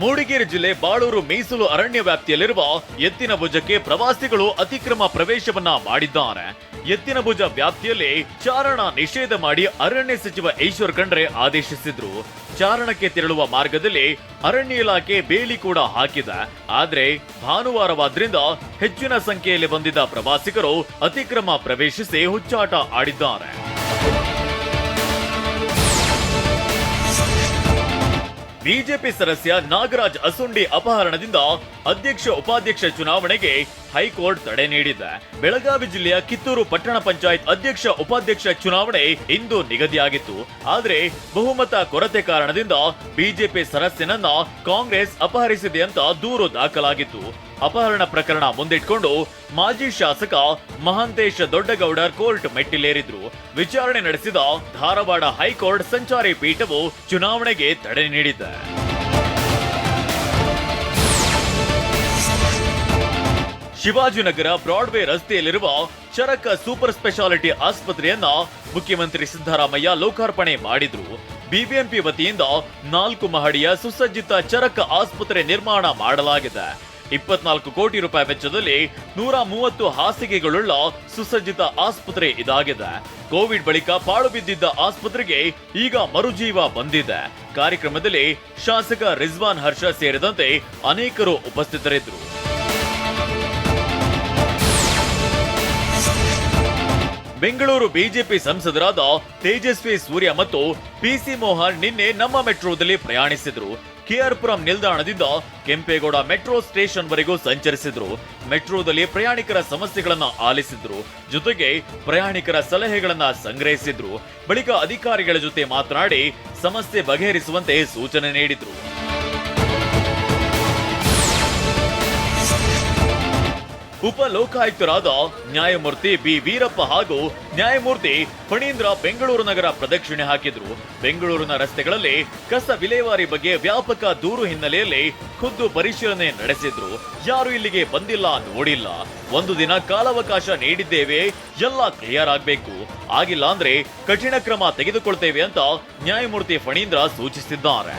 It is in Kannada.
ಮೂಡಿಗೆರೆ ಜಿಲ್ಲೆ ಬಾಳೂರು ಮೀಸಲು ಅರಣ್ಯ ವ್ಯಾಪ್ತಿಯಲ್ಲಿರುವ ಎತ್ತಿನಭುಜಕ್ಕೆ ಪ್ರವಾಸಿಗಳು ಅತಿಕ್ರಮ ಪ್ರವೇಶವನ್ನ ಮಾಡಿದ್ದಾರೆ. ಎತ್ತಿನಭುಜ ವ್ಯಾಪ್ತಿಯಲ್ಲಿ ಚಾರಣ ನಿಷೇಧ ಮಾಡಿ ಅರಣ್ಯ ಸಚಿವ ಈಶ್ವರ್ ಖಂಡ್ರೆ ಆದೇಶಿಸಿದ್ರು. ಚಾರಣಕ್ಕೆ ತೆರಳುವ ಮಾರ್ಗದಲ್ಲಿ ಅರಣ್ಯ ಇಲಾಖೆ ಬೇಲಿ ಕೂಡ ಹಾಕಿದೆ. ಆದ್ರೆ ಭಾನುವಾರವಾದ್ರಿಂದ ಹೆಚ್ಚಿನ ಸಂಖ್ಯೆಯಲ್ಲಿ ಬಂದಿದ್ದ ಪ್ರವಾಸಿಗರು ಅತಿಕ್ರಮ ಪ್ರವೇಶಿಸಿ ಹುಚ್ಚಾಟ ಆಡಿದ್ದಾರೆ. ಬಿಜೆಪಿ ಸದಸ್ಯ ನಾಗರಾಜ್ ಅಸುಂಡಿ ಅಪಹರಣದಿಂದ ಅಧ್ಯಕ್ಷ ಉಪಾಧ್ಯಕ್ಷ ಚುನಾವಣೆಗೆ ಹೈಕೋರ್ಟ್ ತಡೆ ನೀಡಿದೆ. ಬೆಳಗಾವಿ ಜಿಲ್ಲೆಯ ಕಿತ್ತೂರು ಪಟ್ಟಣ ಪಂಚಾಯತ್ ಅಧ್ಯಕ್ಷ ಉಪಾಧ್ಯಕ್ಷ ಚುನಾವಣೆ ಇಂದು ನಿಗದಿಯಾಗಿತ್ತು. ಆದರೆ ಬಹುಮತ ಕೊರತೆ ಕಾರಣದಿಂದ ಬಿಜೆಪಿ ಸದಸ್ಯನನ್ನ ಕಾಂಗ್ರೆಸ್ ಅಪಹರಿಸಿದೆ ಅಂತ ದೂರು ದಾಖಲಾಗಿತ್ತು. ಅಪಹರಣ ಪ್ರಕರಣ ಮುಂದಿಟ್ಕೊಂಡು ಮಾಜಿ ಶಾಸಕ ಮಹಾಂತೇಶ ದೊಡ್ಡಗೌಡರ್ ಕೋರ್ಟ್ ಮೆಟ್ಟಿಲೇರಿದ್ರು. ವಿಚಾರಣೆ ನಡೆಸಿದ ಧಾರವಾಡ ಹೈಕೋರ್ಟ್ ಸಂಚಾರಿ ಪೀಠವು ಚುನಾವಣೆಗೆ ತಡೆ ನೀಡಿದೆ. ಶಿವಾಜಿನಗರ ಬ್ರಾಡ್ವೇ ರಸ್ತೆಯಲ್ಲಿರುವ ಚರಕ ಸೂಪರ್ ಸ್ಪೆಷಾಲಿಟಿ ಆಸ್ಪತ್ರೆಯನ್ನ ಮುಖ್ಯಮಂತ್ರಿ ಸಿದ್ದರಾಮಯ್ಯ ಲೋಕಾರ್ಪಣೆ ಮಾಡಿದ್ರು. ಬಿಬಿಎಂಪಿ ವತಿಯಿಂದ 4 ಮಹಡಿಯ ಸುಸಜ್ಜಿತ ಚರಕ ಆಸ್ಪತ್ರೆ ನಿರ್ಮಾಣ ಮಾಡಲಾಗಿದೆ. 24 ಕೋಟಿ ರೂಪಾಯಿ ವೆಚ್ಚದಲ್ಲಿ 130 ಹಾಸಿಗೆಗಳುಳ್ಳ ಸುಸಜ್ಜಿತ ಆಸ್ಪತ್ರೆ ಇದಾಗಿದೆ. ಕೋವಿಡ್ ಬಳಿಕ ಪಾಳು ಬಿದ್ದಿದ್ದ ಆಸ್ಪತ್ರೆಗೆ ಈಗ ಮರುಜೀವ ಬಂದಿದೆ. ಕಾರ್ಯಕ್ರಮದಲ್ಲಿ ಶಾಸಕ ರಿಜ್ವಾನ್ ಹರ್ಷ ಸೇರಿದಂತೆ ಅನೇಕರು ಉಪಸ್ಥಿತರಿದ್ದರು. ಬೆಂಗಳೂರು ಬಿಜೆಪಿ ಸಂಸದರಾದ ತೇಜಸ್ವಿ ಸೂರ್ಯ ಮತ್ತು ಪಿಸಿ ಮೋಹನ್ ನಿನ್ನೆ ನಮ್ಮ ಮೆಟ್ರೋದಲ್ಲಿ ಪ್ರಯಾಣಿಸಿದ್ರು. ಕೆಆರ್ ಪುರಂ ನಿಲ್ದಾಣದಿಂದ ಕೆಂಪೇಗೌಡ ಮೆಟ್ರೋ ಸ್ಟೇಷನ್ ವರೆಗೂ ಸಂಚರಿಸಿದ್ರು. ಮೆಟ್ರೋದಲ್ಲಿ ಪ್ರಯಾಣಿಕರ ಸಮಸ್ಯೆಗಳನ್ನ ಆಲಿಸಿದ್ರು. ಜೊತೆಗೆ ಪ್ರಯಾಣಿಕರ ಸಲಹೆಗಳನ್ನ ಸಂಗ್ರಹಿಸಿದ್ರು. ಬಳಿಕ ಅಧಿಕಾರಿಗಳ ಜೊತೆ ಮಾತನಾಡಿ ಸಮಸ್ಯೆ ಬಗೆಹರಿಸುವಂತೆ ಸೂಚನೆ ನೀಡಿದ್ರು. ಉಪ ಲೋಕಾಯುಕ್ತರಾದ ನ್ಯಾಯಮೂರ್ತಿ ಬಿ ವೀರಪ್ಪ ಹಾಗೂ ನ್ಯಾಯಮೂರ್ತಿ ಫಣೀಂದ್ರ ಬೆಂಗಳೂರು ನಗರ ಪ್ರದಕ್ಷಿಣೆ ಹಾಕಿದ್ರು. ಬೆಂಗಳೂರಿನ ರಸ್ತೆಗಳಲ್ಲಿ ಕಸ ವಿಲೇವಾರಿ ಬಗ್ಗೆ ವ್ಯಾಪಕ ದೂರು ಹಿನ್ನೆಲೆಯಲ್ಲಿ ಖುದ್ದು ಪರಿಶೀಲನೆ ನಡೆಸಿದ್ರು. ಯಾರು ಇಲ್ಲಿಗೆ ಬಂದಿಲ್ಲ ನೋಡಿಲ್ಲ, ಒಂದು ದಿನ ಕಾಲಾವಕಾಶ ನೀಡಿದ್ದೇವೆ, ಎಲ್ಲ ಕ್ಲಿಯರ್ ಆಗ್ಬೇಕು, ಆಗಿಲ್ಲ ಅಂದ್ರೆ ಕಠಿಣ ಕ್ರಮ ತೆಗೆದುಕೊಳ್ತೇವೆ ಅಂತ ನ್ಯಾಯಮೂರ್ತಿ ಫಣೀಂದ್ರ ಸೂಚಿಸಿದ್ದಾರೆ.